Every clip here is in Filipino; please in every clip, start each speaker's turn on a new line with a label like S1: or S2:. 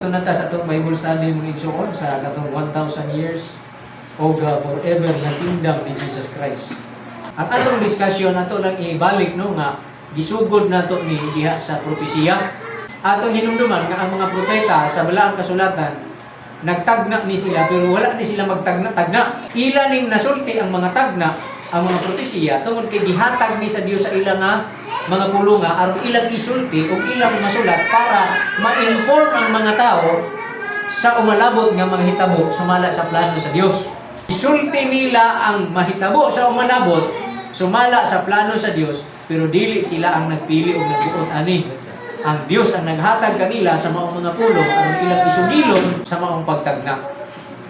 S1: Ito na ta sa itong Bible study mong igsoon sa katong 1,000 years o forever na kingdom ni Jesus Christ. Ang atong diskusyon nato lang ibalik no nga gisugod nato ni diha sa propesiya. Atong hinumduman nga ang mga propeta sa balaang kasulatan nagtagna ni sila pero wala ni sila magtagna-tagna. Ila ning nasulti ang mga tagna, ang mga propesiya tungod kay gihatag ni sa Dios sa ilang nga mga pulunga aron ilang isulti o ilang masulat para ma-inform ang mga tao sa umalabot nga mga hitabo sumala sa plano sa Dios. Isulti nila ang mahitabo sa umalabot sumala sa plano sa Dios pero dili sila ang nagpili o nagbuot ani. Ang Dios ang naghatag kanila sa maong mga pulong aron ilang isugilon sa maong pagtagna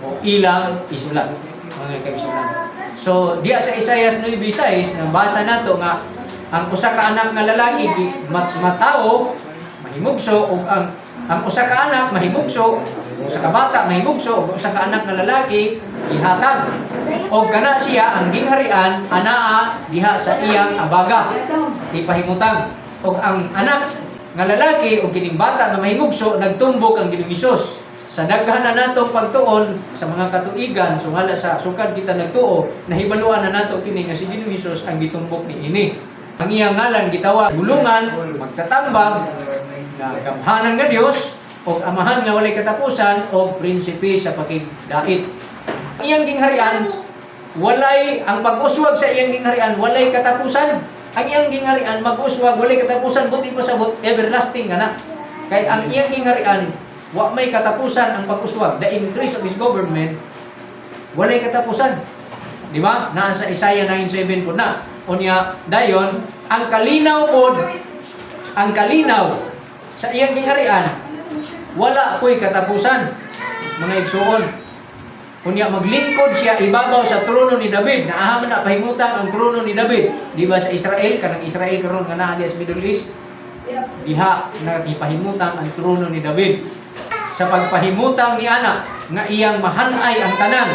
S1: o ilang isulat mga kaigsunan. So diya sa Isaiah 9:6 nabasa nato nga ang usa ka anak nga lalaki matao mahimugso ug ang usa ka anak mahimugso, usa ka bata mahimugso ug usa ka anak nga lalaki ihatag. Og kana siya ang gingharian anaa diha sa iyang abaga ipahimutang. Og ang anak nga lalaki o kining bata nga mahimugso nagtumbok ang Ginoong Hesus. Sa daghan na natong pagtuon sa mga katuigan sumala sa sukad kita nagtuo nahibaluan na nato kini nga si Ginoong Hesus ang gitumbok ni ini. Ang iyang ngalan gitawag bulungan, magtatambag, na gamhanan nga Dios o amahan nga walay katapusan o prinsipe sa pakigdait. Ang iyang gingharian walay ang pag-uswag sa iyang gingharian walay katapusan. Ang iyang gingharian mag-uswag walay katapusan buti pasabot everlasting nga na. Kay ang iyang gingharian wa may katapusan ang pag-uswag. The increase of His government walay katapusan. Di ba? Naa sa Isaiah 9:7 po na. Unya dayon ang kalinaw sa iyang gingharian wala ko'y katapusan mga igsuon. Unya maglingkod siya ibabaw sa trono ni David. Naaman na pahimutan ang trono ni David. Di ba sa Israel kanang Israel karon nga naa sa Middle East? Diha nagipahimutan ang trono ni David. Sa pagpahimutang ni anak nga iyang mahanay ang tanan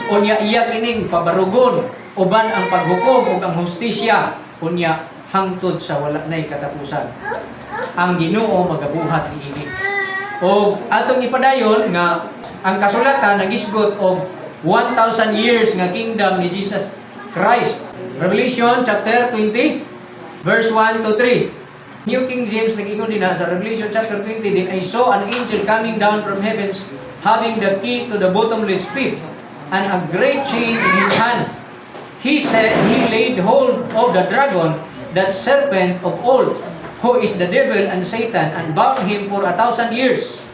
S1: unya iya kining pabarugon uban ang paghukom ug ang hustisya unya hangtod sa wala nay katapusan ang Ginoo magabuhat niini. Og atong ipadayon nga ang kasulatan nagisgot og 1,000 years nga kingdom ni Jesus Christ. Revelation chapter 20 verse 1 to 3. New King James nag-ingon din sa Revelation chapter 20, then I saw an angel coming down from heavens, having the key to the bottomless pit, and a great chain in his hand. He said, he laid hold of the dragon, that serpent of old, who is the devil and Satan, and bound him for 1,000 years.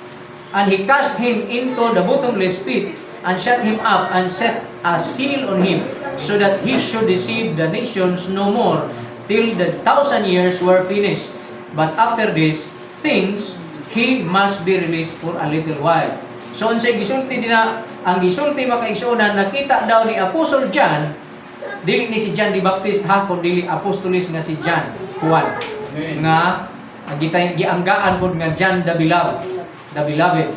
S1: And he cast him into the bottomless pit, and shut him up, and set a seal on him, so that he should deceive the nations no more, till the 1,000 years were finished. But after these things, he must be released for a little while. So, unsay gisulti din na, ang gisulti makaigsuonan, nakita daw ni Apostle John, dili ni si John the Baptist ha, kundi apostolis nga si John, Juan, nga gianggaan pod nga John the Beloved,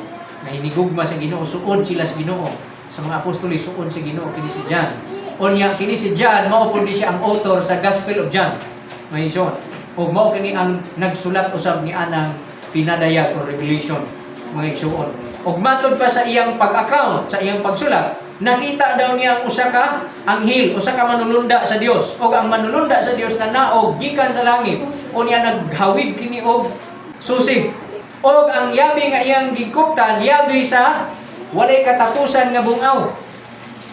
S1: na hinigugma sa Ginoo, suod sila sa Ginoo, sa mga apostolis suod sa Ginoo kini si John. Unya kini si John mao pod siya ang author sa Gospel of John. May ison. O mao kini ang nagsulat usab ni anang pinadayag o revelation mga igsuon. Og matod pa sa iyang pag-account, sa iyang pagsulat, nakita daw niya ang usa ka anghel, usa ka manulunda sa Dios. Og ang manulunda sa Dios na naog gikan sa langit. Unya naghawid kini og susi. Og ang yabi nga iyang gikuptan, yabi sa walay katapusan nga bungaw.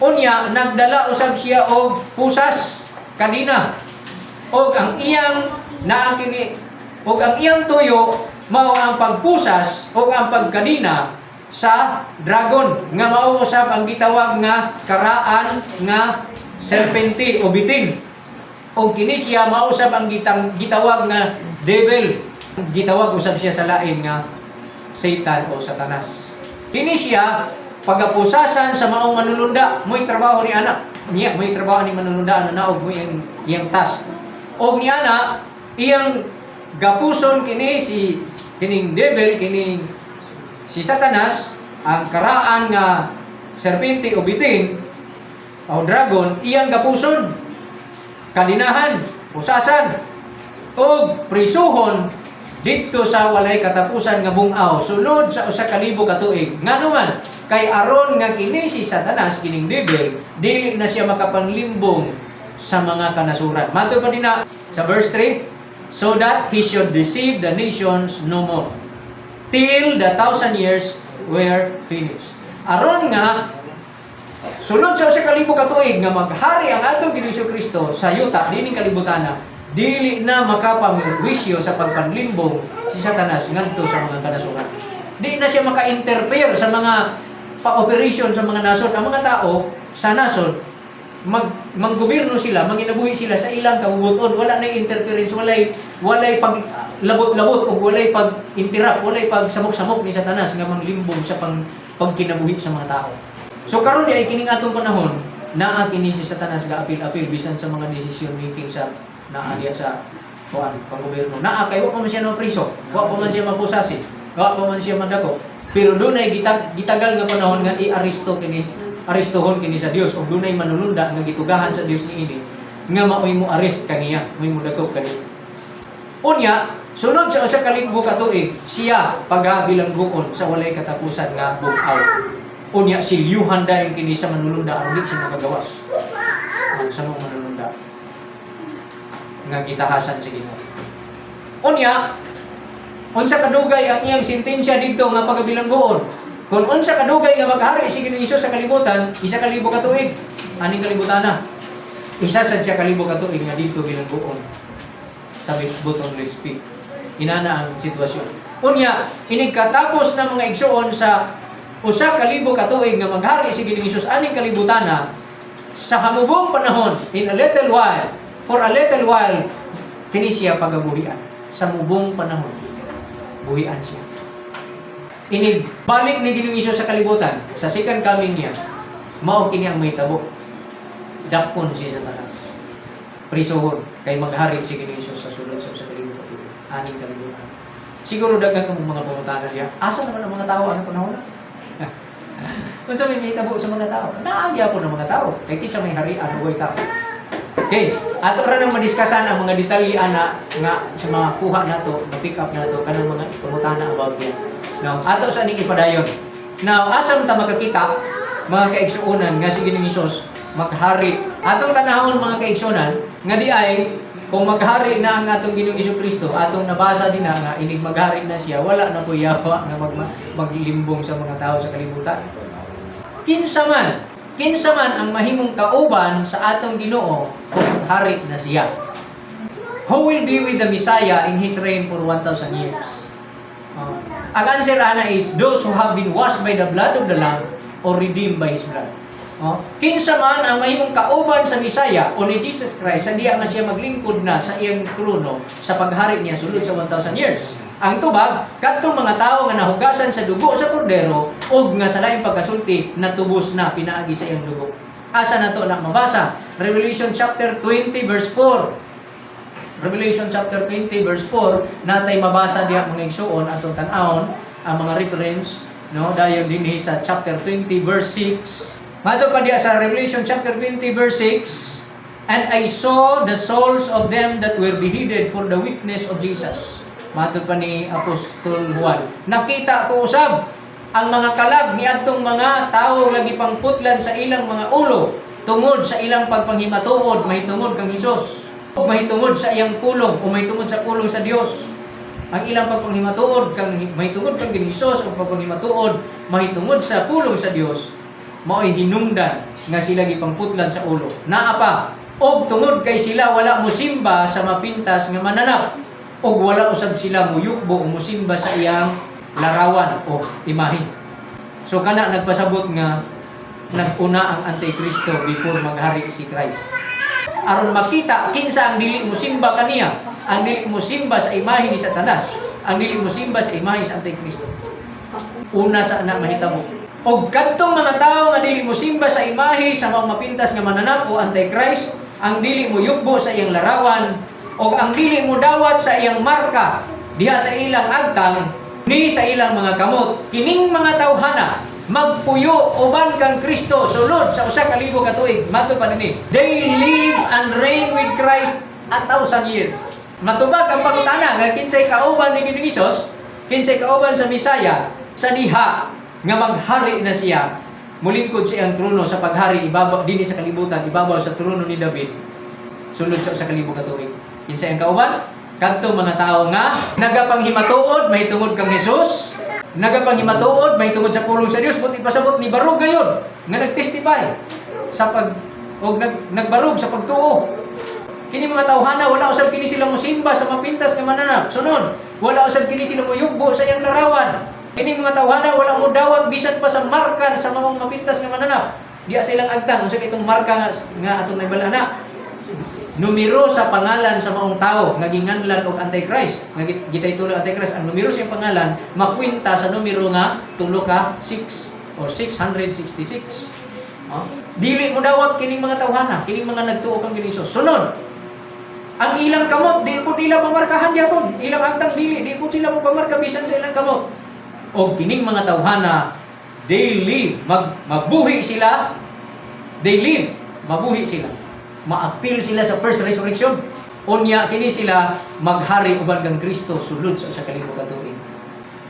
S1: Unya nagdala usab siya og pusas kanina. Og ang iyang naangkini og ang iyang tuyo mao ang pagpusas og ang pagkanina sa dragon nga mao usab ang gitawag nga karaan nga serpente o bitin. Og kini siya mao usab ang gitawag nga devil. Gitawag usab siya sa lain nga Satan o Satanas. Kini siya pagapusasan sa maong manulunda, mo'y trabaho ni anak. Niya, mo'y trabaho ni manulunda na naog mo iyang task. Og ni ana, iyang gapuson kining devil, kining si Satanas, ang karaan nga serpente o bitin, o dragon, iyang gapuson, kadinahan, pusasan, og prisuhon didto sa walay katapusan nga bung-aw sulod sa 1,000 ka tuig. Nganuman kay aron nga kini si Satanas kining devil dili na siya makapanglimbong sa mga kanasuran. Matud pa din na sa verse 3, so that he should deceive the nations no more till the 1,000 years were finished. Aron nga sulod sa 1,000 ka tuig nga maghari ang atong Ginoong Kristo sa yuta dining kalibutana, dili na makapamwisyo sa pagpanlimbong si Satanas ngadto sa mga kanasuran. Di na siya maka-interfere sa mga pa-operation sa mga nasod. Ang mga tao sa nasod manggobyerno sila, manginabuhi sila sa ilang kabubuton. Wala na interference, walay pag labot-labot o walay pag-interrupt, walay pag-samok-samok ni Satanas nga manglimbong sa pagkinabuhi sa mga tao. So karon di ay kining atong panahon naa kini si Satanas ga apil-apil bisan sa mga decision making sa naa diya sa panggobyerno. Naa kay wa pa man siya no priso, wa pa man siya mapusasi, wa pa man siya madako. Pero dunay gitagal nga panahon nga aristohon kini sa Dios ug dunay manulunda nga gitugahan sa Dios niini nga maoy mo arrest kaniya, moy mo dako kaniya. Unya, sunod sa 1,000 ka tuig, siya pagabilangguon sa walay katapusan nga bug-aw. Unya silyuhan dahil kini sa manulunda ang di siya makagawas. Sa mga manulunda nga gitahasan sa Ginoo. Unya, unsa kadugay ang iyang sentensya didto nga pagabilangguon? Kung unsa kadugay nga maghari si Ginoong Hesus sa kalibutan, 1,000 ka tuig, aning kalibutana. 1,000 ka tuig nga didto bilangguon. Sabi button speak. Inana ang sitwasyon. Unya, inigkatapos ng mga igsuon sa 1,000 ka tuig nga maghari si Ginoong Hesus aning kalibutana, sa hamubong panahon, for a little while, kini siya pagabuhian. Sa mubong panahon, buhian siya. Balik ni Ginoong Hesus sa kalibutan, sa second coming niya, mao kini ang may tabo. Dapon siya sa taas. Prisohon, kay maghari si Ginoong Hesus sa sulod sa 1,000 ka tuig. Aning kalibutan. Siguro daghan ka mga pangutanan niya. Asa naman ang mga tao ang panahon? Kung sa may tabo sa mga tao, naagya po ng mga tao. Kaya kisa may harian, huwag tao. Okay, ato ra nang madiskasan ang mga detalye nga sa mga kuha nato, na pick up nato kanang mga pangutana about yan. Now, ato sa ning ipadayon. Now, asam ta makakita mga kaigsuonan nga si Ginoong Hesus maghari. Atong tanahon mga kaigsuonan nga di ay kung maghari na ang atong Ginoong Jesucristo, atong nabasa din na nga inig maghari na siya, wala na po yawa na maglimbong sa mga tao sa kalibutan. Kinsa man ang mahimong kauban sa atong Ginoo kung maghari na siya. Who will be with the Messiah in His reign for 1,000 years? Ang answer ana is those who have been washed by the blood of the Lamb or redeemed by His blood. Kinsa man ang mahimong kauban sa Messiah o ni Jesus Christ, sa diya nga siya maglingkod na sa iyang trono sa paghari niya sulod sa 1,000 years. Ang tubag, kadtong mga tao nga nahugasan sa dugo sa kordero ug nga sa laing pagkasulti natubos na pinaagi sa iyang dugo. Asa nato na mabasa? Revelation chapter 20 verse 4. Revelation chapter 20 verse 4 natay mabasa diha mga igsuon atong tan-awon ang mga reference no dayon dinhi sa chapter 20 verse 6. Mato pa diya sa Revelation chapter 20 verse 6, and I saw the souls of them that were beheaded for the witness of Jesus. Mato pa ni Apostol Juan. Nakita ko usab ang mga kalag ni adtong mga tawo nga gipangputlan sa ilang mga ulo tungod sa ilang pagpanghimatuod mahitungod kang Hesus. O mahitungod sa iyang pulong o mahitungod sa pulong sa Dios. Ang ilang pagpanghimatuod kang mahitungod kang Hesus o pagpanghimatuod mahitungod sa pulong sa Dios. Mao'y hinungdan nga sila gipangputlan sa ulo. Naa pa, og tungod kay sila wala mosimba sa mapintas nga mananap, og wala usab sila muyukbo o mosimba sa iyang larawan o imahe. So kana nagpasabot nga naguna ang Antikristo before maghari si Christ. Aron makita kinsa ang dili mosimba kaniya, ang dili mosimba sa imahe ni Satanas, ang dili mosimba sa imahe sa Antikristo. Una sa na mahitabo. Og kadtong mga tao nga dili mosimba sa imahe sa mga mapintas nga mananap o Antichrist, ang dili mo yugbo sa iyang larawan o ang dili mo dawat sa iyang marka diha sa ilang agtang ni sa ilang mga kamot, kining mga tawhana magpuyo uban kang Kristo sulod sa 1,000 ka tuig. Mato pa nini, they live and reign with Christ 1,000 years. Matubag ang pangutana nga kinsay kauban ni Ginoong Hesus, kinsay kauban sa Misaya, sa diha nga maghari na siya. Mulingkod siya ang trono sa paghari ibabaw dinhi sa kalibutan, ibabaw sa trono ni David. Sulod siya sa kalibog ka tuig. Kinsay ang kauban? Kadto mga tao nga nagapanghimatuod mahitungod kang Hesus, nagapanghimatuod mahitungod sa pulong sa Dios, buti pasabot ni barug gayon nga nagtestify sa pag og nagbarug sa pagtuo. Kini mga tawhana wala usab kini sila mosimba sa mapintas nga mananap. Sunod, wala usab kini sila moyugbo sa iyang larawan. Kini mga tawhana wala mo dawat bisan pa sa marka sa mga mapintas nga mananap. Diya silang agtan unsa itong marka nga atong naibalana. Numero sa pangalan sa maong tao nga ginganlan og Antichrist. Nga gitay tulo Antichrist ang numero sa iyang pangalan makwinta sa numero nga tulo ka 6 or 666. Dili mo dawat kining mga tawhana, kining mga nagtuo kang Hesus. Sunod, ang ilang kamot di po nila pamarkahan gyapon. Ilang agtang dili di po sila mo pamarka bisan sa ilang kamot. Og kining mga tawhana, they live, mabuhi sila. They live, mabuhi sila. Ma-appeal sila sa first resurrection. Unya kini sila maghari uban kang Kristo sulod sa kalibog ka tuig.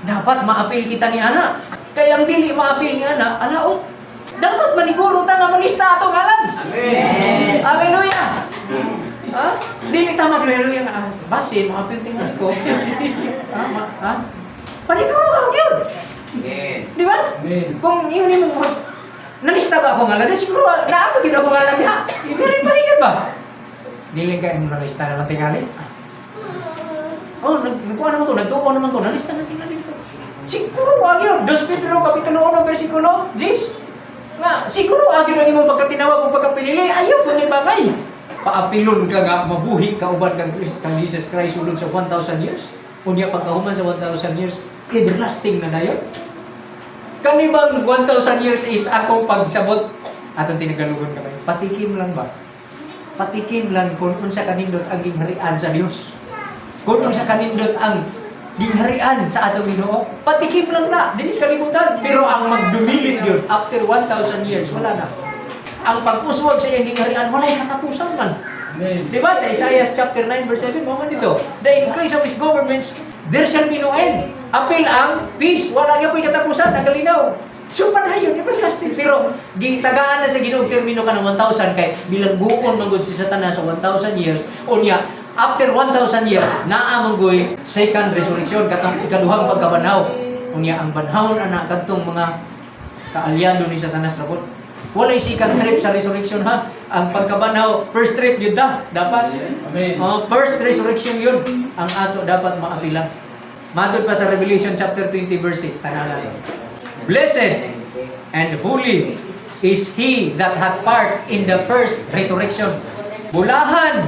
S1: Dapat ma-appeal kita ni ana. Kaya ang dili ma-appeal ni ana, alaot. Dapat maniguro ta nga malista atong ngalan. Amen. Hallelujah. Ha? Dili ta mag-hallelujah nga basin mo apil tingnan ko. Ha? Paniguro ka gyud. Amen. Di ba? Amen. Kung yun mo nalista ba ako ngalan, siguro naamo gyud ako ngalan diha. Dili pa gyud ba? Dili kay mo nalista na tingali. Oh, nagkuha naman ko, nagtuo naman ko, nalista na tingali dito. Siguro gyud 2 Pedro kapitulo 1 bersikulo 10. Nga, siguro agad ang imong pagkatinawag o pagkapilili, ayaw kung ibangay. Paapilon ka nga, mabuhi ka uban kang Jesus Christ ulog sa 1,000 years. Unya pagkahuman sa 1,000 years, everlasting na dayon. Kanibang 1,000 years is ako pagsabot, atong tinagalugon kamay. Patikim lang ba? Patikim lang kung unsa kanindot ang gingharian sa Dios. Kung unsa kanindot ang gingharian sa atong Ginoo, patikim lang na, dinis kalibutan. Pero ang magdumilit yun, after 1,000 years, wala na. Ang pag-uswag sa iyang gingharian, wala yung katapusan man. Amen. Diba sa Isaiah chapter 9 verse 7, mo man dito, the increase of His governments, there shall be no end. Apil ang peace, wala yung katapusan, nagalinaw. So, panayon, everlasting. Pero, gitagaan na sa Ginoo termino ka ng 1,000 kay bilang buon manggod si Satanas sa 1,000 years. Unya, after 1,000 years, naamanggoy second resurrection, katong ikaduhang pagkabanhaw. Unya, ang banhawon ana kadtong mga kaalyado ni Satanas rabot. Walay second trip sa resurrection ha. Ang pagkabanhaw, first trip yun dapat. Amen. First resurrection yun. Ang ato dapat maapila. Madod pa sa Revelation chapter 20 verse 6. Tanan natin. Blessed and holy is he that hath part in the first resurrection. Bulahan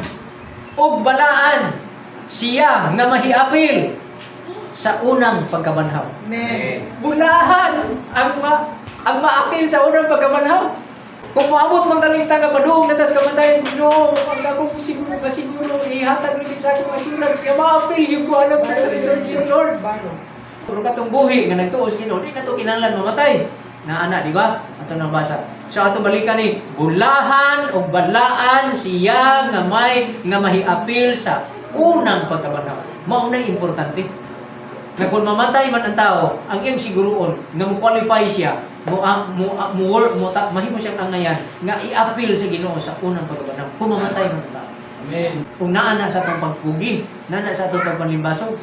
S1: ug balaan siya nga mahiapil sa unang pagkabanhaw. Amen. Bulahan ang maapil sa unang pagkabanhaw. Kung maabot man talita nga paduong natas kamatayan kuno, ang ako siguro ihatag ni sa akong assurance nga maapil yung kuanang sa resurrection Lord. Pero katong buhi nga nagtuo sa Ginoo, di na to kinahanglan mamatay. Na ana, di ba? Ato nang basa. So ato balikan ni bulahan o balaan siya nga mahiapil sa unang pagkabanhaw. Mao na importante. Na kung mamatay man ang tao, ang iyang siguroon nga mo qualify siya, mahimo siyang angayan nga i-appeal sa Ginoo sa unang pagkabanhaw. Kung mamatay man ang tao. Amen. Kung naa na sa atong pagpugi, naa na sa atong pagpanlimbasog,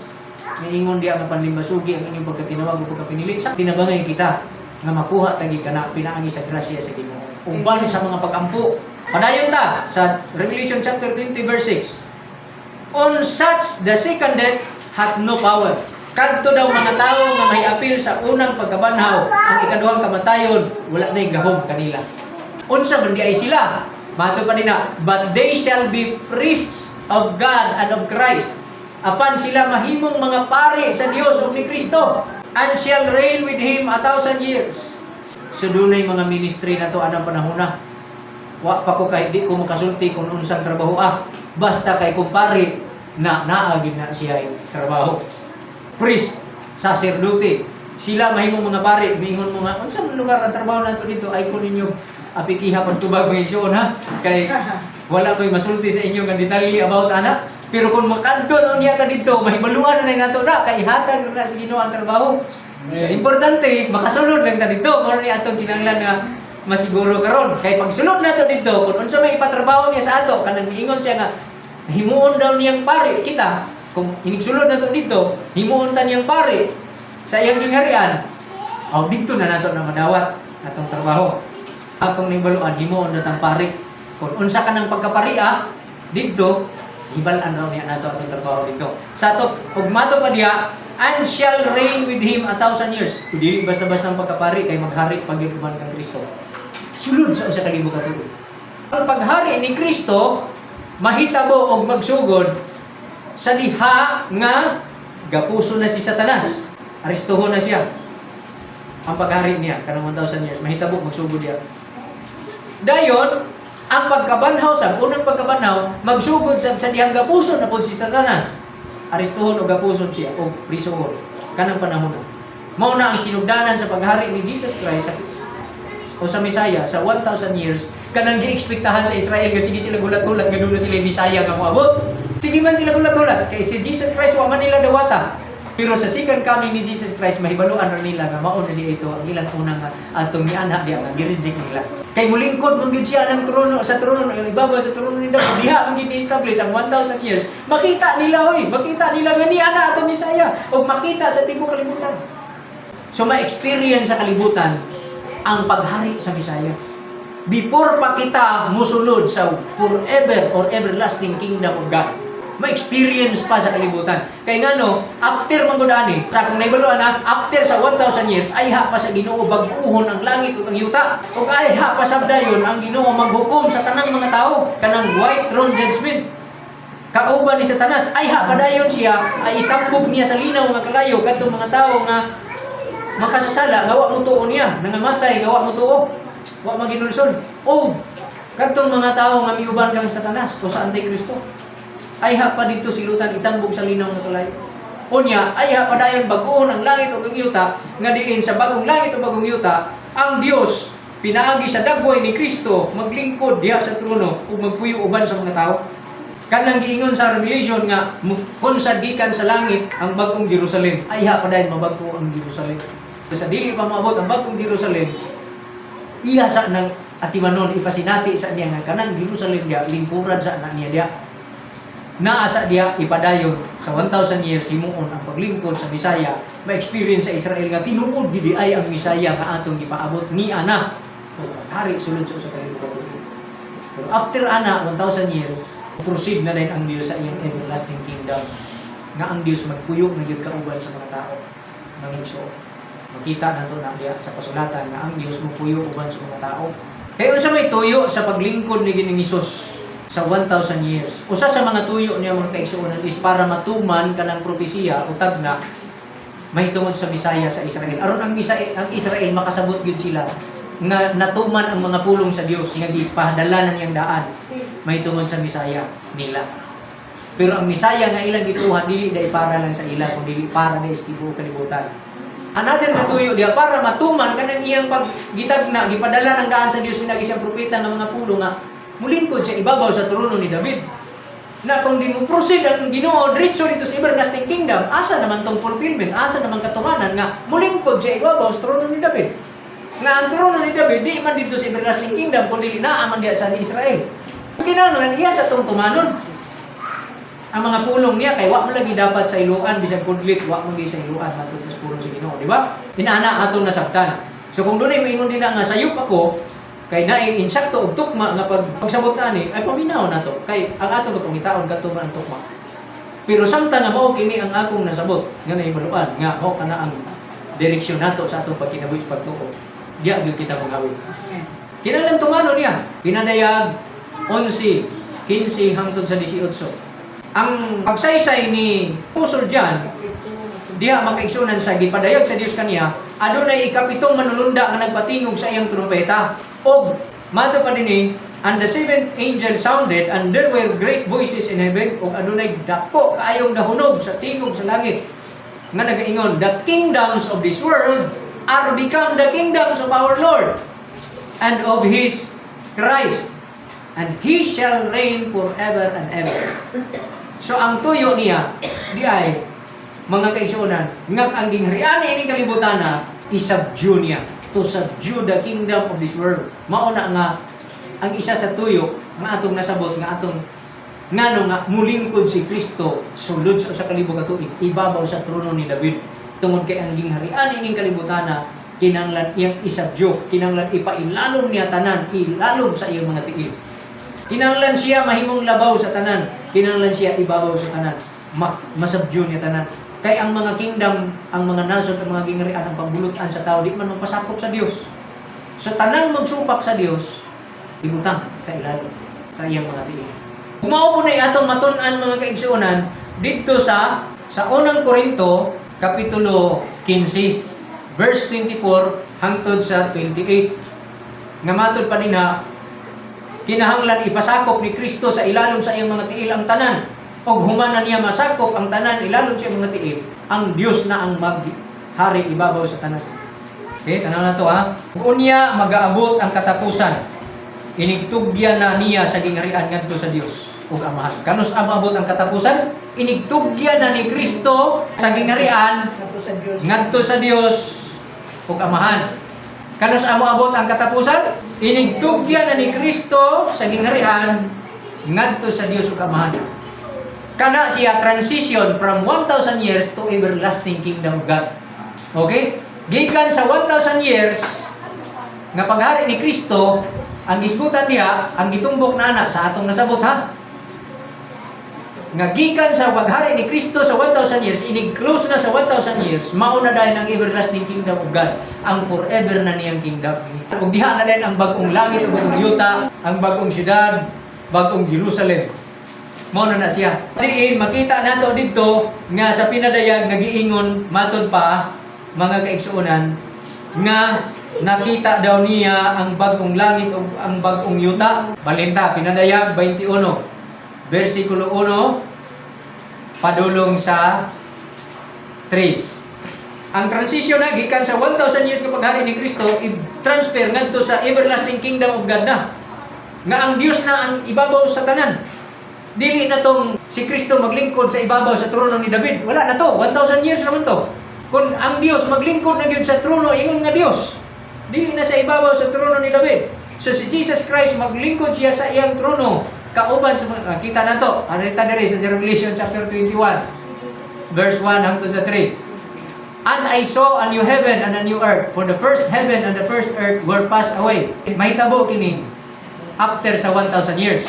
S1: ingon diya nga panlimbasugi ang inyong pagkatinawag o pagkapinili, sa tinabangay kita nga makuha tagi kana pinaagi sa grasya sa Ginoo. Uban sa mga pag-ampo. Padayon ta sa Revelation chapter 20 verse 6. On such the second death hath no power. Kadto daw mga tao nga may apil sa unang pagkabanhaw, ang ikaduhang kamatayon wala na gahom kanila. Unsa man di ay sila? Mato pa nina, but they shall be priests of God and of Christ. Apan sila mahimong mga pari sa Dios o ni Kristo, and shall reign with Him 1,000 years. So dunay mga ministry na to anang panahon na. Wa pa ko kay di ko makasulti kung unsang trabaho basta kay kumpare na naagid na siya yung trabaho. Priest, sacerdote, sila mahimong mga pari, miingon mo nga unsang lugar ang trabaho nato dito ay kun ninyo apikiha pagtubag mo igsoon ha kay Wala ko'y masulti sa inyo nga detalye about ana. Pero kung makadto na niya ka dito, mahibaluan na nato na kay hatag na sa Ginoo ang trabaho. So, importante makasulod lang ta dito. Mao ni atong kinahanglan nga masiguro karon. Kay pag sulod nato dito, kung unsa may ipatrabaho niya sa ato, kanang miingon siya nga himuon daw niyang pare kita. Kung inigsulod nato dito, himuon ta niyang pare sa iyang gingharian. Aw dito na nato na madawat atong trabaho. Atong nibaluan himuon natang pare. Kung unsa ka ng pagkaparia dito, ibalan raw niya nato atong trabaho dito. Sa ato ug mato pa diha, and shall reign with him 1,000 years. Dili basta-basta ng pagkapari kay maghari pagituman kang Kristo. Sulod sa usa ka libo ka tuig. Ang paghari ni Kristo mahitabo og magsugod sa diha nga gapuso na si Satanas. Aristoho na siya. Ang paghari niya kanang 1,000 years mahitabo magsugod diha. Dayon ang pagkabanhaw sa unang pagkabanhaw magsugod sa dihang gapuso na pud si Satanas. Aristohon o gapuson siya o prisohon kanang panahon. Mao na ang sinugdanan sa paghari ni Jesus Christ o sa Mesaya sa 1,000 years kanang giekspektahan sa Israel kasi sige sila gulat-gulat ganun na sila Mesaya nga moabot. Sige man sila gulat-gulat kay si Jesus Christ wa man nila dawata. Pero sa second coming ni Jesus Christ mahibaluan ra nila nga mao na di ito ang ilang unang atong niana diha nga gi-reject nila. Kay mulingkod mong gid siya ng trono sa trono ibabaw sa trono ni David diha ang gini-establish ang 1,000 years. Makita nila makita nila nga ni ana atong Mesaya o makita sa tibuok kalibutan. So ma-experience sa kalibutan ang paghari sa Mesaya. Before pa kita musulod sa forever or everlasting kingdom of God. Ma-experience pa sa kalibutan. Kay ngano, after manggudani, sa kung naibaluan na, after sa 1,000 years, ayha pa sa Ginoo bag-uhon ang langit ug ang yuta. Ug ayha pa sa dayon ang Ginoo maghukom sa tanang mga tao kanang white throne judgment. Kauban ni Satanas, ayha pa dayon siya ay itambok niya sa linaw nga kalayo kadtong mga tao nga makasasala gawa mo tuo niya, nangamatay gawa mo tuo. Wa maginulsol. O kadtong mga tao nga miuban kang Satanas o sa Antikristo. Ayha pa dito silutan itambog sa linaw nga kalayo. Unya, ayha pa dayon bag-on ang langit ug ang yuta nga diin sa bagong langit ug bagong yuta ang Dios pinaagi sa dagway ni Kristo maglingkod diha sa trono ug magpuyo uban sa mga tao. Kanang giingon sa Revelation nga kung gikan sa langit ang bagong Jerusalem. Ayha pa dayon mabag-o ang Jerusalem. Sa dili pa maabot ang bagong Jerusalem, iya sa nang atimanon ipasinati sa niya nga kanang Jerusalem diha lingkuran sa niya diha. Naasa diya ipadayon sa 1,000 years himuon ang paglingkod sa Bisaya, ma-experience sa Israel nga tinuod gid ay ang Bisaya nga atong gipaabot ni ana. Hari sulod sa usa ka libo. Pero after ana 1,000 years, proceed na din ang Dios sa iyang everlasting kingdom. Nga ang Dios magpuyog na gyud kauban sa mga tao. Nangigso. Makita nato na diya sa kasulatan nga ang Dios magpuyog uban sa mga tao. Kaya unsa may tuyo sa paglingkod ni Ginoong Hesus sa 1,000 years. Usa sa mga tuyo niya mga kaigsuonan is para matuman kanang propesiya o tagna mahitungod sa Bisaya sa Israel. Aron ang Israel makasabot gyud sila nga natuman ang mga pulong sa Dios nga gipadala niyang daan mahitungod sa Bisaya nila. Pero ang Bisaya nga ilang gituhan dili dai para lang sa ila kundi para na istibuok kalibutan. Another nga tuyo diha para matuman kanang iyang paggitagna gipadala ng daan sa Dios pinagi siyang propeta ng mga pulong nga mulingkod siya ibabaw sa trono ni David. Na kung di mo proceed ang Ginoo diretso dito sa everlasting kingdom, asa naman tong fulfillment, asa naman katumanan nga mulingkod siya ibabaw sa trono ni David. Nga ang trono ni David di man dito sa everlasting kingdom kundi naa man diha sa Israel. Kinahanglan iya sa tong tumanon. Ang mga pulong niya kay wa man lagi dapat sa iluan bisag kudlit wa man gi sa iluan matupos pulong sa Ginoo, di ba? Inaana atong nasabtan. So kung dunay maingon din nga sayop ako kay naay insakto og tukma nga pagsabot na ani ay paminaw nato kay ang ato pangitaon kadto man ang tukma. Pero samtang nga mao kini ang akong nasabot nga nahibaluan nga mao kana ang direksyon nato sa atong pagkinabuhi sa pagtuo. Diya gyud kita magawin. Kinahanglan tumano niya. Pinadayag 11, 15 hangtod sa 18. Ang pagsaysay ni Apostol John diha makaigsunan sa gipadayag sa Dios kaniya adunay ikapitong manulunda nga nagpatingog sa iyang trumpeta. Og mato pa dinhi and the seventh angel sounded and there were great voices in heaven og adunay dako kaayong nahunog sa tingog sa langit nga nagaingon, the kingdoms of this world are become the kingdoms of our Lord and of His Christ and He shall reign forever and ever. So ang tuyo niya, di ay, mga kaigsuonan, nga ang gingharian ining kalibutan na, isubdue niya, to subdue the kingdom of this world. Mauna nga, ang isa sa tuyo, nga atong nasabot, nga atong ngano nga mulingkod si Kristo sulod sa kalibog katuig ibabaw sa trono ni David tungod kay ang gingharian ining kalibutan na kinanglan iyang isabyo, kinanglan ipailalom niya tanan, ilalom sa iyang mga tiil. Kinanglan siya mahimong labaw sa tanan, kinanglan siya ibabaw sa tanan, masabyo niya tanan. Kay ang mga kingdom, ang mga nasod, ang mga gingharian, ang pambulutan sa tao, di man magpasapok sa Dios. So tanang magsupak sa Dios, ibutang sa ilalim sa iyang mga tiil. Kumao po na atong matun-an mga kaigsuonan dito sa unang Korinto kapitulo 15 verse 24 hangtod sa 28. Nga matod pa dinha kinahanglan ipasakop ni Kristo sa ilalom sa iyang mga tiil ang tanan og human na niya masakop ang tanan ilalom sa iyang mga tiil ang Dios na ang maghari ibabaw sa tanan. Okay, tanong na to ha. Unya magaabot ang katapusan. Inigtugyan na niya sa gingharian ngadto sa Dios ug Amahan. Kanus abot ang katapusan? Inigtugyan na ni Kristo sa gingharian ngadto sa Dios ug Amahan. Kanus abot ang katapusan? Inigtugyan na ni Kristo sa gingharian ngadto sa Dios ug Amahan. Kana siya transition from 1,000 years to everlasting kingdom of God. Okay? Gikan sa 1,000 years nga paghari ni Kristo, ang isgutan niya, ang gitumbok na anak sa atong nasabot ha. Nga gikan sa paghari ni Kristo sa 1,000 years, inig-close na sa 1,000 years, mauna dahil ang everlasting kingdom of God, ang forever na niyang kingdom. Ug diha na din ang bagong langit ug bagong yuta, ang bagong syudad, bagong Jerusalem. Mao na siya. Diin makita nato didto nga sa pinadayag nagiingon matud pa mga kaigsuonan nga nakita daw niya ang bagong langit o ang bagong yuta. Balinta, pinadayag 21, versikulo 1, padulong sa 3. Ang transition na, gikan sa 1,000 years na paghari ni Kristo, i-transfer ngadto sa everlasting kingdom of God na. Nga ang Diyos na ang ibabaw sa tanan. Dili na tong si Kristo maglingkod sa ibabaw sa trono ni David. Wala na to, 1,000 years naman to. Kung ang Diyos maglingkod na gyud sa trono, ingon nga Diyos. Dili na sa ibabaw sa trono ni David. So si Jesus Christ maglingkod siya sa iyang trono. Kauban sa kita na to. Arita diri sa Revelation chapter 21 verse 1 hangtod sa 3. And I saw a new heaven and a new earth, for the first heaven and the first earth were passed away. Mahitabo kini after sa 1,000 years.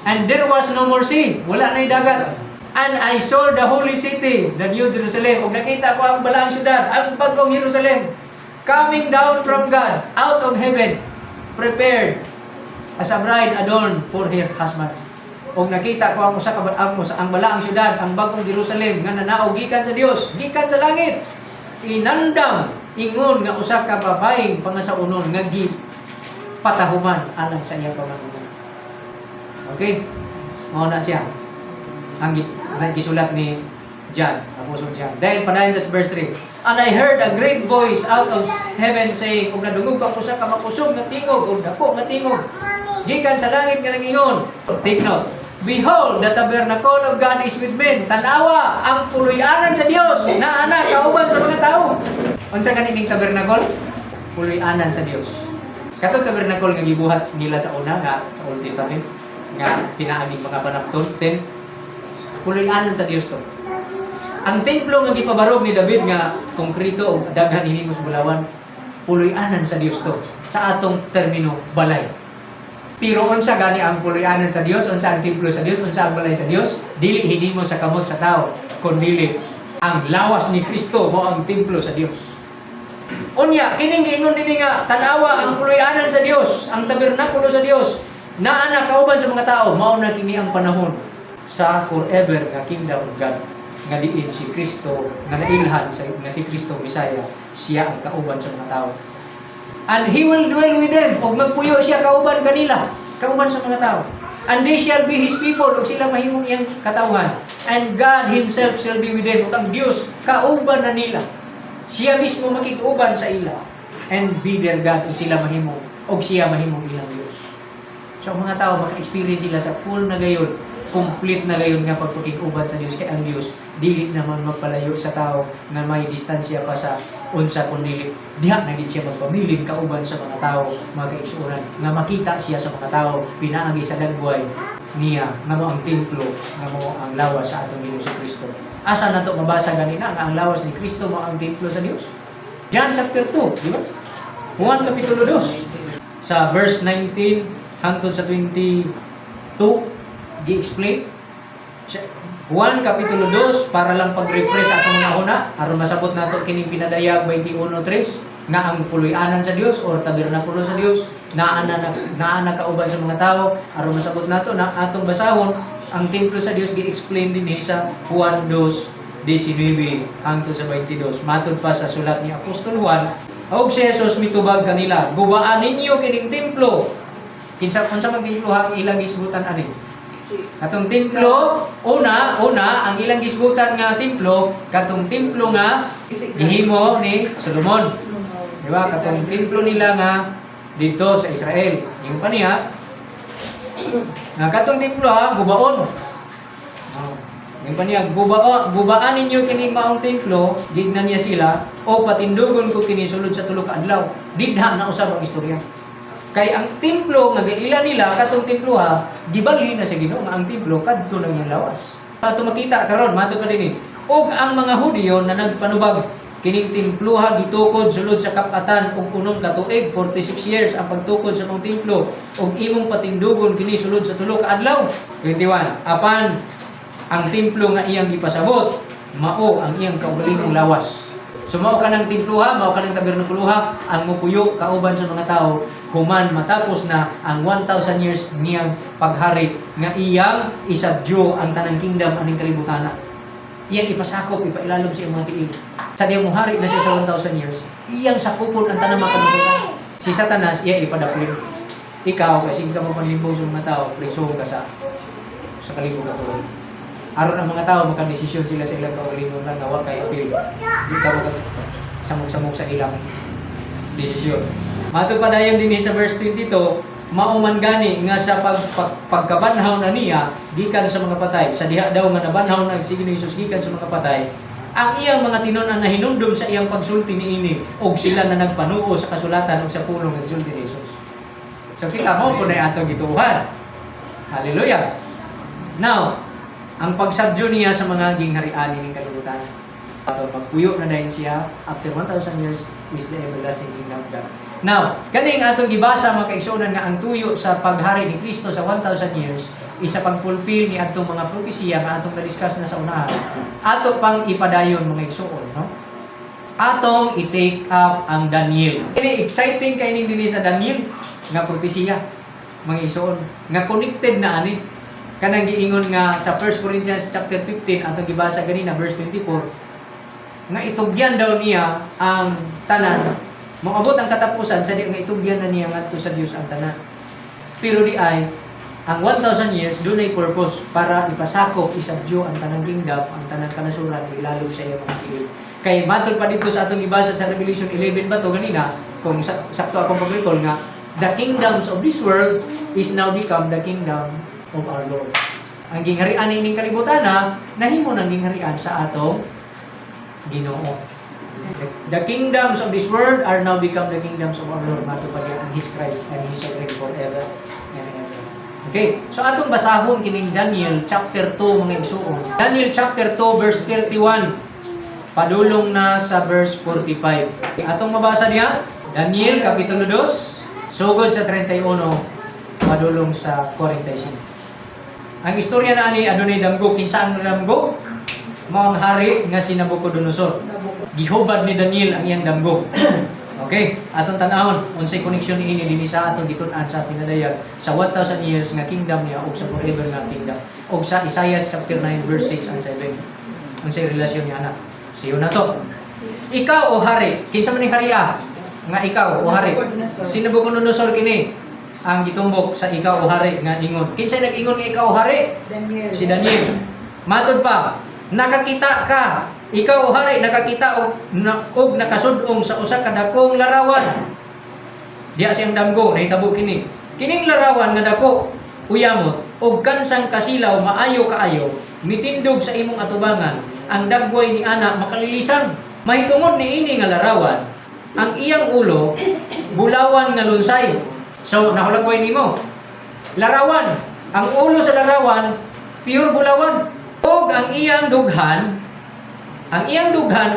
S1: And there was no more sea. Wala na'y dagat. And I saw the holy city, the new Jerusalem. Ug nakita ko ang balaang syudad, ang bagong Jerusalem, coming down from God, out of heaven, prepared as a bride adorned for her husband. Og nakita ko ang balaang syudad, ang bagong Jerusalem nga nanaog gikan sa Dios, gikan sa langit. Inandam ingon nga usa ka babaeng pangasaunon nga patahuman alang sa iyang panganunan. Okay? Mao na siya. Ang gisulat ni John, Apostol John. Dahil padayon sa verse 3. And I heard a great voice out of heaven saying, kung nadungog pa usa ka makusog nga tingog, o dako nga tingog, gikan sa langit nga nangingon. Take note. Behold, the tabernacle of God is with men. Tanawa ang puloy-anan sa Dios na anak kauban sa mga tao. Unsa kaning tabernacle? Puloy-anan sa Dios. Katong tabernacle nga gibuhat nila sa una nga sa Old Testament nga tinaaging mga panapton, puloy-anan sa Dios to. Ang templo nga gipabarog ni David nga konkrito o daghan hinimos bulawan, puloy-anan sa Dios to. Sa atong termino balay. Pero unsa gani ang puloy-anan sa Dios, unsa ang templo sa Dios, unsa ang balay sa Dios, dili hinimo sa kamot sa tao, kundi ang lawas ni Kristo mo ang templo sa Dios. Unya, kining giingon dinhi nga tan-awa ang puloy-anan sa Dios, ang tabernakulo sa Dios, naa na kauban sa mga tao, mao na kini ang panahon sa forever nga kingdom of God nga diin si Kristo nga nailhan sa nga si Kristo Messiah, siya ang kauban sa mga tao. And He will dwell with them, og magpuyo siya kauban kanila, kauban sa mga tao. And they shall be His people, og sila mahimong iyang katawhan. And God Himself shall be with them, og ang Dios kauban na nila. Siya mismo makig-uban sa ila, and be their God, og sila mahimong, og siya mahimong ilang Dios. So ang mga tao maka-experience sila sa full na gayon, complete na gayon nga pagpakig-uban sa Dios, kay ang Dios dili naman magpalayo sa tao nga may distansya pa sa unsa kun dili diha na gid siya magpamiling kauban sa mga tao, mga kaigsuonan, nga makita siya sa mga tao pinaagi sa dagway niya nga mo ang templo, nga mo ang lawas sa atong Ginoo si Kristo. Asa nato mabasa ganina nga ang lawas ni Kristo mo ang templo sa Dios? John chapter 2, di ba? Juan kapitulo 2 sa verse 19 hangtod sa 22 gi-explain. Juan kapitulo 2 para lang pag-refresh sa atong mga una aron masabot nato kining pinadayag 21:3 nga ang puloy-anan sa Dios or tabernakulo sa Dios naa na kauban sa mga tao aron masabot nato na atong basahon ang templo sa Dios gi-explain din sa Juan 2:19 hangtod sa 22. Matud pa sa sulat ni Apostol Juan, og si Jesus mitubag kanila, gubaan ninyo kining templo. Kinsa man templo ang ilang gisgutan ani? Katong templo, una ang ilang gisgutan nga templo, katong templo nga gihimo ni Solomon. Di ba? Katong templo nila nga dito sa Israel. Yung pa niya, nga katong templo gubaon. Yung pa niya, gubaan ninyo kini maong templo, gignan niya sila, o patindugon ko kini sulod sa tulo ka adlaw. Didha na usab ang istorya. Kay ang templo nga giila nila katong templo gibali na sa Ginoo nga ang templo kadto lang yung lawas. Ato makita karon matud pa dinhi. Og ang mga Hudiyo na nagpanubag kining templo gitukod sulod sa kapatan og unom ka tuig 46 years ang pagtukod sa mong templo og imong patindugon kini sulod sa tulo ka adlaw. 21. Apan ang templo nga iyang gipasabot mao ang iyang kaugalingong lawas. So mao ka ng templo mao ka ng tabernakulo ang mupuyo kauban sa mga tao human matapos na ang 1,000 years niyang paghari nga iyang isabdyo ang tanang kingdom aning kalibutan. Iyang ipasakop, ipailalom sa iyang mga tiil. Sa diyang muhari na siya sa 1,000 years, iyang sakupon ang tanang mga kanusutan. Si Satanas, iya ipadapling. Ikaw, kasi ka mo panlimbong sa mga tao, preso ka sa kalibutan ko. Aron ang mga tao, makadesisyon sila sa ilang kawalingon lang, gawa kay apil. Di ka samog-samog sa ilang desisyon. Mato pa dayon din sa verse 22, mauman gani nga sa pagkabanhaw na niya gikan sa mga patay. Sa diha daw nga nabanhaw na sige ni Hesus gikan sa mga patay. Ang iyang mga tinun-an na hinumdum sa iyang pagsulti niini og sila na nagpanuo sa kasulatan ug sa pulong nga sulti ni Hesus. So kita mo po na atong gituuhan. Hallelujah. Now, ang pagsabdyo niya sa mga gingharian ning kalibutan. Ato magpuyo na dayon siya after 1,000 years is the everlasting kingdom of God. Now, kaning atong gibasa mga kaigsuonan nga ang tuyo sa paghari ni Kristo sa 1,000 years isa pag-fulfill ni atong mga propesiya nga atong na-discuss na sa unahan. Ato pang ipadayon mga igsuon, no? Atong i-take up ang Daniel. Ini exciting kay ning dinhi sa Daniel nga propesiya mga igsuon nga connected na ani kanang giingon nga sa 1 Corinthians chapter 15 atong gibasa ganina verse 24 nga itugyan daw niya ang tanan. Moabot ang katapusan sa di nga itugyan na niya ngadto sa Dios ang tanan. Pero di ay ang 1,000 years dunay purpose para ipasakop isabdyo ang tanang kingdom, ang tanang kanasuran ilalom sa iyang mga tiil. Kay matod pa dito sa atong gibasa sa Revelation 11 ba to ganina kung sakto akong pag-recall nga the kingdoms of this world is now become the kingdom of our Lord. Ang gingharian ining kalibutan nahimo nang gingharian sa atong Ginoo. The kingdoms of this world are now become the kingdoms of our Lord. Matupad ang His Christ and His reign forever and ever. Okay, so atong basahon kining Daniel chapter 2 mga igsuon. Daniel chapter 2 verse 31 padulong na sa verse 45. Atong mabasa niya Daniel kapitulo 2 sugod sa 31 padulong sa 45. Ang istorya na ani adunay damgo kinsa ang damgo? Mao ang hari nga si Nabucodonosor. Gihubad ni Daniel ang iyang damgo. Okay, atong tan-awon unsay connection niini dinhi sa atong gitun-an sa pinadayag sa 1,000 years nga kingdom niya ug sa forever nga kingdom. Ug sa Isaiah chapter 9 verse 6 and 7. Unsay relasyon niya ana? Siyo na to. Ikaw o hari, kinsa man ning hariya? Nga ikaw o hari. Si Nabucodonosor kini ang gitumbok sa ikaw o hari nga ingon. Kinsa nag-ingon nga ikaw o hari?
S2: Daniel.
S1: Si Daniel. Matod pa, nakakita ka, ikaw o hari, nakakita og nakasudong sa usa ka dakong larawan. Diya siyang damgo, nahitabo kini. Kining larawan nga dako uyamot og kansang kasilaw maayo kaayo mitindog sa imong atubangan ang dagway ni ana makalilisang. Mahitungod ni ini nga larawan ang iyang ulo bulawan nga lunsay. So nahulagway nimo. Larawan, ang ulo sa larawan pure bulawan. Og ang iyang dughan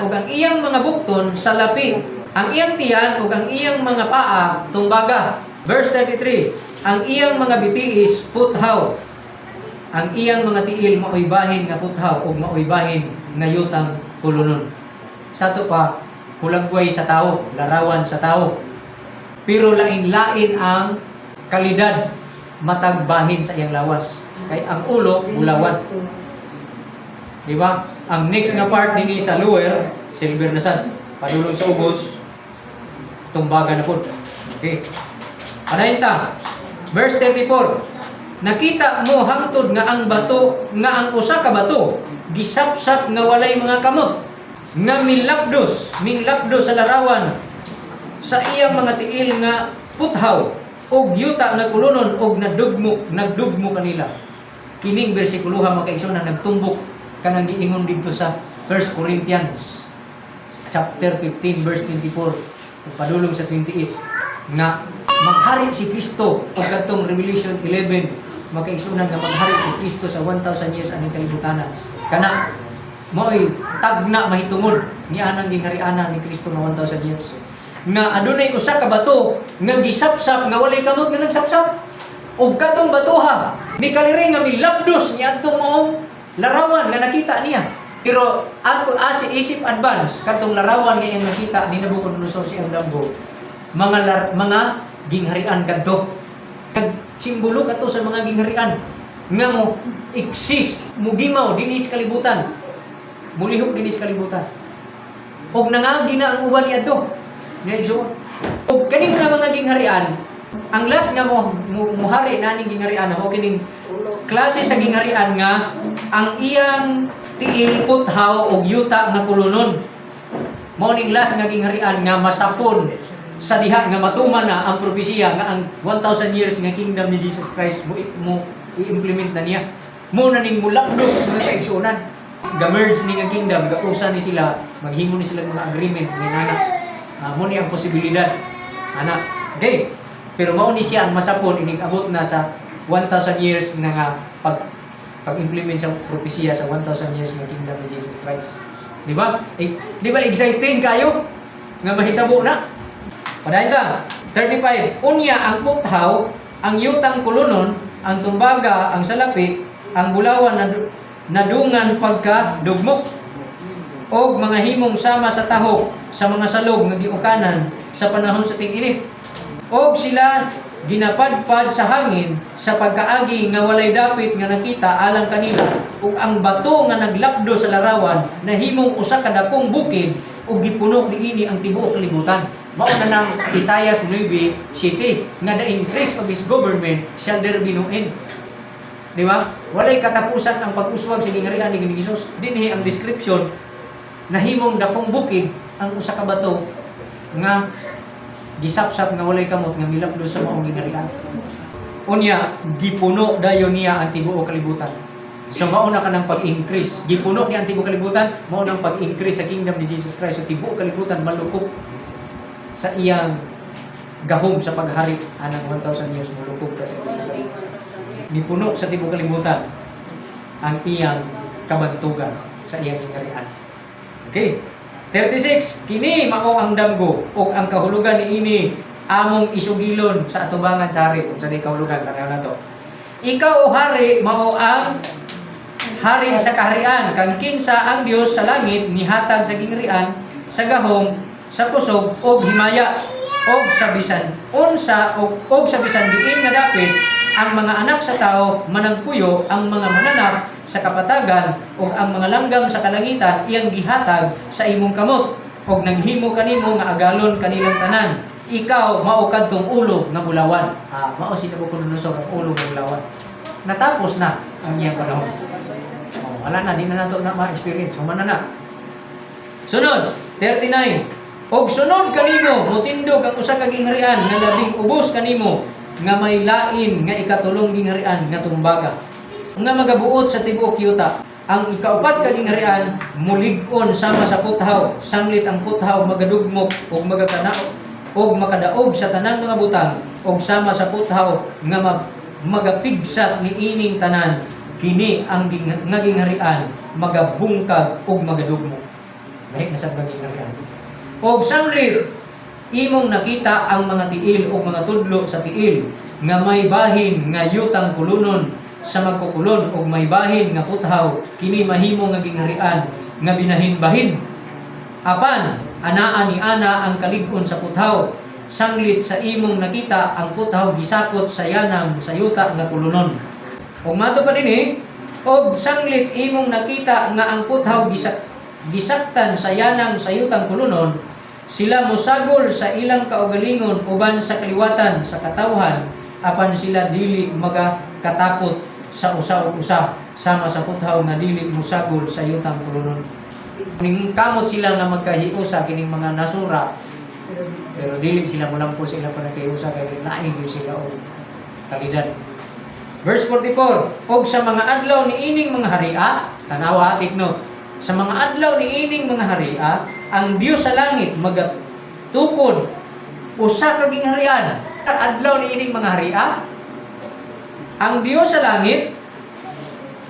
S1: ug ang iyang mga bukton sa lapi. Ang iyang tiyan ug ang iyang mga paa tumbaga. Verse 33, ang iyang mga bitiis puthaw. Ang iyang mga tiil maoy bahin nga puthaw ug maoy bahin nga yutang kulunon. Sato pa hulagway sa tao, larawan sa tao. Pero lain-lain ang kalidad matag bahin sa iyang lawas. Kay ang ulo bulawan. Di ba? Ang next nga part dinhi sa lower, silver na sad. Padulong sa ugos, tumbaga na pud. Okay. Anayin ta. Verse 34. Nakita mo hangtod nga ang bato, nga ang usa ka bato gisapsap nga walay mga kamot, nga minlapdos sa larawan sa iyang mga tiil nga puthaw og yuta nga kulunon og nagdugmo kanila. Kining bersikulo mga kaigsoon nagtumbok kanang giingon dito sa 1 Corinthians chapter 15 verse 24 ug padulong sa 28 nga maghari si Kristo ug kadtong Revelation 11 makaigsunan nga maghari si Kristo sa 1,000 years aning kalibutanan. Kana mo'y tagna mahitungod ni anang gingharianan ni Kristo nga 1,000 years. Nga adunay usa ka bato nga gisapsap nga walay kamot nga nagsapsap. Ug katong batuha ni kaliri nga milabdos ni adtong maong larawan nga nakita niya. Pero ako isip advance katong larawan nga iyang nakita ni Nabucodonosor si Dambo. Mga gingharian kadto. Nagsimbolo kadto sa mga gingharian nga mo exist, mugimaw dinhi sa kalibutan. Mulihok dinhi sa kalibutan. Og nangagi na ang uban niadto. Medyo og kaning mga gingharian, ang last nga muhari naning gingharian mo kining klase sa gingharian nga ang iyang tiil puthaw og yuta nga kulunon. Mao ning last nga gingharian nga masapon sa diha nga matuman na ang propesiya nga ang 1,000 years nga kingdom ni Jesus Christ mo i-implement na niya. Mo na ning mulakdos nga kaigsuonan. Ga-merge ni nga kingdom, gausa ni sila, maghimo ni sila mga agreement ni nana. Mo ni ang posibilidad. Ana. Okay. Pero mao ni siya ang masapon ining abot na sa 1,000 years nga pag-implement sa propesiya sa 1,000 years nga kingdom ni Jesus Christ. Di ba? Di ba exciting kayo nga mahitabo na? Padayon ta. 35. Unya ang puthaw, ang yutang kulunon, ang tumbaga, ang salapi, ang bulawan na dungan pagka dugmok og mga himong sama sa tahok sa mga salog nga giukanan sa panahon sa ting-init. Og sila ginapadpad sa hangin sa pagkaagi nga walay dapit nga nakita alang kanila ug ang bato nga naglapdo sa larawan nahimong usa ka dakong bukid ug gipuno niini ang tibuok kalibutan. Mao na nang Isaiah 9:7 nga the increase of his government shall there be no end. Di ba? Walay katapusan ang pag-uswag sa gingharian ni Jesus. Dinhi ang description nahimong dakong bukid ang usa ka bato nga gisapsap nga walay kamot nga milapdo sa maong gingharian. Unya gipuno dayon niya ang tibuok kalibutan. So mao na kanang pag-increase. Gipuno ni ang tibuok kalibutan, mao nang pag-increase sa kingdom ni Jesus Christ. So tibuok kalibutan malukop sa iyang gahom sa paghari anang 1,000 years malukop ka sa kingdom. Gipuno sa tibuok kalibutan ang iyang kabantugan sa iyang gingharian. Okay. 36. Kini mao ang damgo o ang kahulugan ni ini among isugilon sa atubangan sa hari kung sa di kahulugan kanayon nato. Ikaw o hari mao ang hari sa kaharian kang kinsa ang Dios sa langit nihatag sa gingharian sa gahom sa kusog og himaya og sa bisan unsa og sa bisan diin nga dapit ang mga anak sa tao managpuyo ang mga mananap sa kapatagan ug ang mga langgam sa kalangitan iyang gihatag sa imong kamot ug naghimo kanimo nga agalon kanilang tanan. Ikaw mao kadtong ulo nga bulawan. Mao si Nabucodonosor ang ulo nga bulawan. Natapos na ang iyang panahon. Wala na, di na nato na ma-experience. Humana na. Sunod, 39. Og sunod kanimo mutindog ang usa ka gingharian nga labing ubos kanimo nga may lain nga ikatulong gingharian nga tumbaga. Nga magabuot sa tibuok yuta. Ang ikaupat ka gingharian mulig-on sama sa puthaw. Sanglit ang puthaw magadugmok o magakanao o makadaog sa tanang mga butang o sama sa puthaw nga magapigsat ni ining tanan. Kini ang nga gingharian magabungkag o magadugmok. Mahit na sa gingharian. O sanglit imong nakita ang mga tiil o mga tudlo sa tiil nga may bahin nga yutang kulunon sa magkukulon o may bahin nga puthaw kini mahimo nga gingharian nga binahin-bahin. Apan anaa ni ana ang kalig-on sa puthaw sanglit sa imong nakita ang puthaw gisakot sa yanam sa yuta nga kulunon. O mato pa dinhi og sanglit imong nakita nga ang puthaw gisaktan sa yanam sa yutang kulunon, sila mosagol sa ilang kaugalingon uban sa kaliwatan sa katawhan apan sila dili magakatapot sa usa-usa sama sa puthaw nga dili mosagol sa yutang kulunon. Ning kamot sila nga magkahiusa kining mga nasura pero dili sila mulampo sila para kahiusa kay lain gyud sila og kalidad. Verse 44, og sa mga adlaw ni ining mga haria, tanawa take note. Sa mga adlaw ni ining mga haria, ang Dios sa langit magatukod usa ka gingharian. Adlaw ni ining mga haria, ang Dios sa langit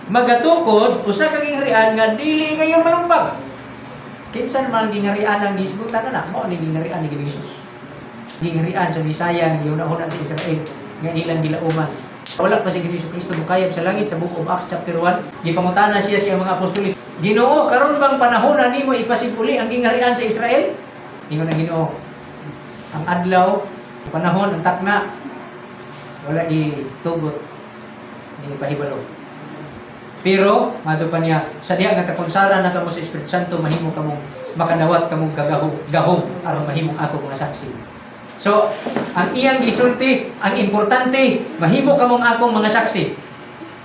S1: magatukod usa ka gingharian nga dili kayo malumpag. Kinsa man gingharian ang gisgutan na mao ni gingharian ni Jesus. Gingharian sa Bisaya nga una-una sa Israel nga ilang gilauman. Wala pa si Jesu Kristo mukayab sa langit sa Book of Acts chapter 1. Gipangutana siya sa mga apostolis, Ginoo, karon bang panahon na nimo ipasiguli ang gingharian sa Israel? Ingon ang Ginoo, ang adlaw, panahon, ang takna, wala itugot, ni pahibalo. Pero, mato pa niya, sa diha nga kakonsaran na kamo sa Espiritu Santo, mahimo kamong makadawat kamong gahom aron mahimong ako mga saksi. So, ang iyang gisulti, ang importante, mahimo kamong akong mga saksi.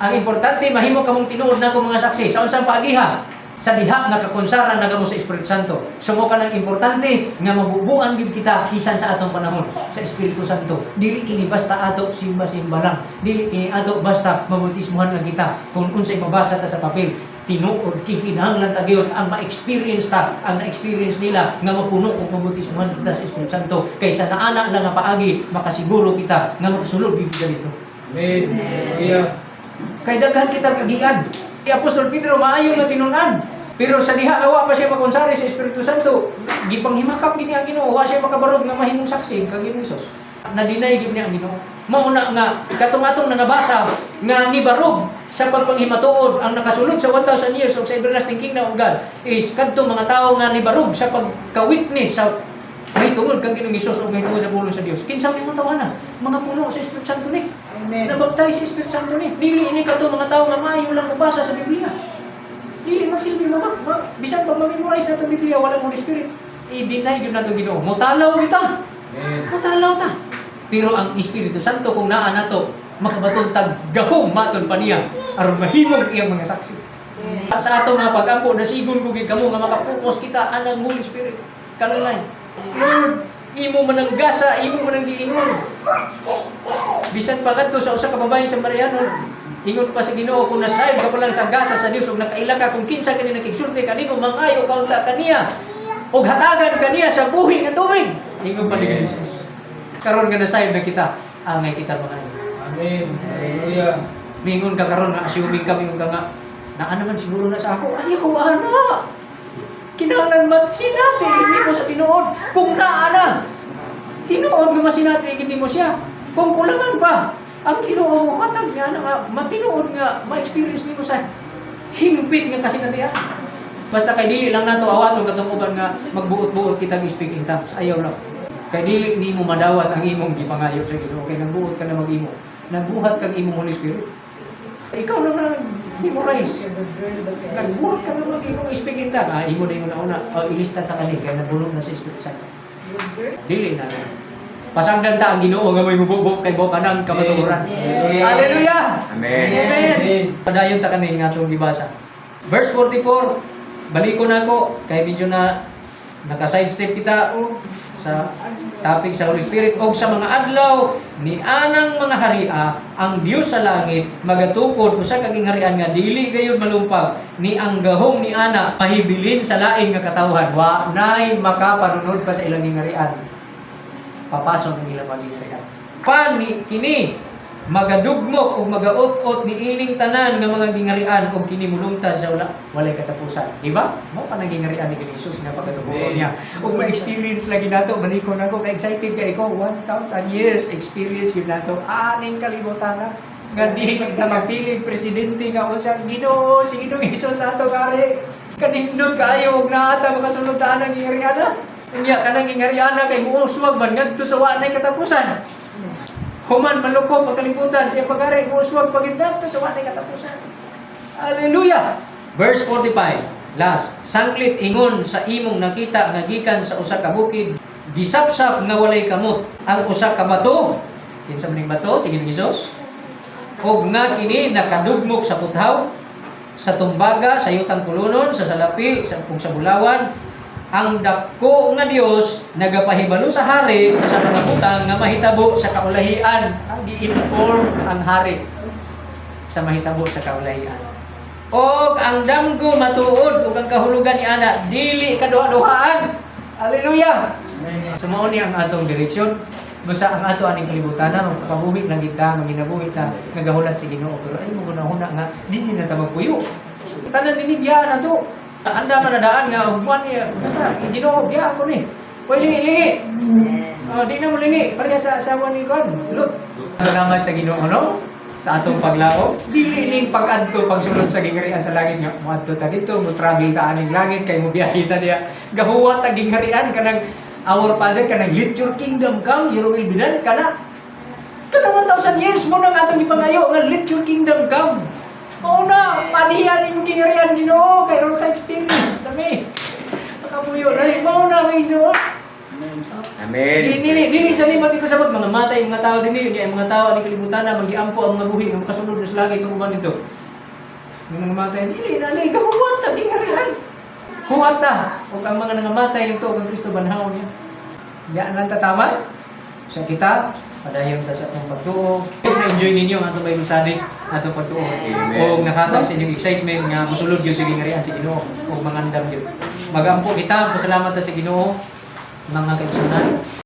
S1: Ang importante, mahimo kamong tinuod na akong mga saksi. Sa unsang paagiha? Sa diha nga kakonsaran na kamo sa Espiritu Santo. Sumo ka ng importante nga mabubuan gyud kita bisan sa atong panahon sa Espiritu Santo. Dili kini basta ato simba-simba lang. Dili kini ato basta mabutismuhan lang kita. Kung unsay mabasa ta sa papel, tinuod kinahanglan ta gyud ang ma-experience ta, ang na-experience nila nga mapuno og mabutismuhan kita sa Espiritu Santo kaysa naana lang nga paagi makasiguro kita nga magsulod gyud kita dito.
S2: Amen. Hallelujah.
S1: Kay daghan kita kagian. Si Apostol Pedro maayo nga tinun-an. Pero sa diha awa pa siya makonsari sa Espiritu Santo, gipanghimakap gini ang Ginoo, wa siya makabarog nga mahimong saksi kag Hesus. Na-deny gyud niya ang Ginoo. Mao na nga katong atong nangabasa nga nibarog sa pagpanghimatuod ang nakasulod sa 1,000 years of sa everlasting kingdom of God is kadtong mga tawo nga nibarog sa pagka-witness sa may tungod kang Ginoong Hesus o may tungod sa pulong sa Dios. Kinsa may mga tawanan? Mga puno sa Espiritu Santo ni.
S2: Amen.
S1: Nabaptize sa Espiritu Santo ni. Dili ini kadto mga tawo nga maayo lang mabasa sa Biblia. Dili magsilbi bisan pa ma-memorize nato Biblia walang Holy Spirit. I-deny gyud nato Ginoo. Motalaw kita.
S2: Amen.
S1: Motalaw ta. Pero ang Espiritu Santo kung naa nato makabaton tag gahom maton pa niya aron mahimong iyang mga saksi. At sa ato mga pag-ampo nasigon ko gid kamo nga makapokus kita anang Holy Spirit. Kanunay. Lord, imo man ang gasa, imo man ang giingon. Bisan pa kadto sa usa ka babae sa Mariano, ingon pa sa Ginoo kung nasayod ka pa lang sa gasa sa Dios ug nakaila ka kung kinsa kani nakigsulti kanimo mangayo kaunta kaniya ug hatagan kaniya sa buhi nga tubig. Ingon pa ni Jesus. Karon nga nasayod na kita, angay kita mangayo.
S2: Amen. Hallelujah.
S1: Mingon ka karon nga assuming kami nga naa naman siguro na sa ako. Ay ko ana. Kinahanglan masinati hindi mo sa tinuod. Kung naa na, tinuod nga masinati hindi mo siya. Kung kulangan pa, ang Ginoo mo matag nga na matinuod nga ma-experience nimo sa hingpit nga kasinatian. Basta kay dili lang nato awaton katong uban nga magbuot-buot kita gi-speak in tongues. Ayaw lang. Kay dili nimo madawat ang imong gipangayo sa Ginoo. Kay nagbuot ka na mag-imo. Nagbuhat kang imong Holy Spirit. Ikaw naman memorize. Nagbuhat ka naman imong speak in tongues. Imo na yung nauna. Ilista ta kani kay nabulog na sa Espiritu Santo. Dili na. Pasangdan ta ang Ginoo nga may mububok kay bokanang kamatuoran. Hallelujah.
S3: Amen.
S1: Amen. Padayon ta kani nga atong gibasa. Verse 44. Baliko na ako kay medyo na naka-sidestep kita. sa topic sa Holy Spirit og sa mga adlaw ni anang mga haria ang Dios sa langit magatukod usa ka gingharian nga dili gayud malumpag ni ang gahom ni ana mahibilin sa lain nga katawhan wa nay makapanunod pa sa ilang gingharian papasok ang ilang mga gingharian pani kini magadugmok o magaot-ot ni ining tanan nga mga gingharian o kini mulungtad sa walay katapusan. Di ba? Mo pa nang gingharian ni Jesus nga pagkatubo niya. Ug ma-experience lagi nato balikon ako excited kay ko 1,000 years experience yun nato aning kalibutan nga di ka magpilig presidente nga usa Ginoo si Ginoong Hesus ato kare kanindot kaayo og naata makasulod ta anang gingharian. Unya kanang gingharian kay muuswag man ngadto sa wa nay katapusan. Human malukop ang kalibutan siya pagari uswag pagindad sa watay katapusan. Hallelujah. Verse 45. Last, sanglit ingon sa imong nakita nga gikan sa usa ka bukid, gisapsap nga walay kamot ang usa ka bato. Kinsa maning bato sige Hesus. Og nga kini nakadugmok sa puthaw, sa tumbaga, sa yutang pulunon, sa salapi, sa bulawan. Ang dako nga Dios nagapahibalo sa hari sa mga butang nga mahitabo sa kaulahian. Gi-inform ang hari sa mahitabo sa kaulahian. Og ang damgo matuod ug ang kahulugan ni ana dili kaduha-duhaan. Hallelujah. Sumao ni ang atong direksyon. Basta ang ato aning kalibutan na magpabuhi lang kita, maginabuhi ta nagahulat si Ginoo pero ay mo guna nga dili na ta magpuyo. Tanan dinhi biya na to. Anda manadaan nga ugman niya basta Ginoo biya ako ni. Pwede lingi. Di na mo lingi pareha sa asawa ni kon. Lut. Salamat sa Ginoo no sa atong paglao. Dili ning pag-adto pagsulod sa gingharian sa langit nga moadto ta dito mo travel ta aning langit kay mo biyahe ta diya. Gahuwat ta gingharian kanang our Father kanang let your kingdom come your will be done kana. Kada 1,000 years mo nang atong gipangayo nga let your kingdom come. Oo na, panihan yung kinarihan Ginoo kay ron ka experience kami. Makapuyo na rin, mao na may isuot.
S3: Amen.
S1: Dili sa limot ito sabot mga matay mga tao din niyo, mga tao ni kalibutan na magiampo ang mga buhi ang kasunod sa langit ug man dito. Mga matay dili na ni gahuwat ta gingharian. Huwat ta ug ang mga nangamatay yung tuog ang Kristo banhaw niya. Diyan lang tatawa sa kita padayon ta sa atong pagtuo. Na-enjoy ninyo ang atong Bible study, atong pagtuo. O nakataw sa inyong excitement nga mosulod gyud sa gingharian si Ginoo o mangandam gyud. Magampo kita, pasalamat ta sa Ginoo mga kaigsunan.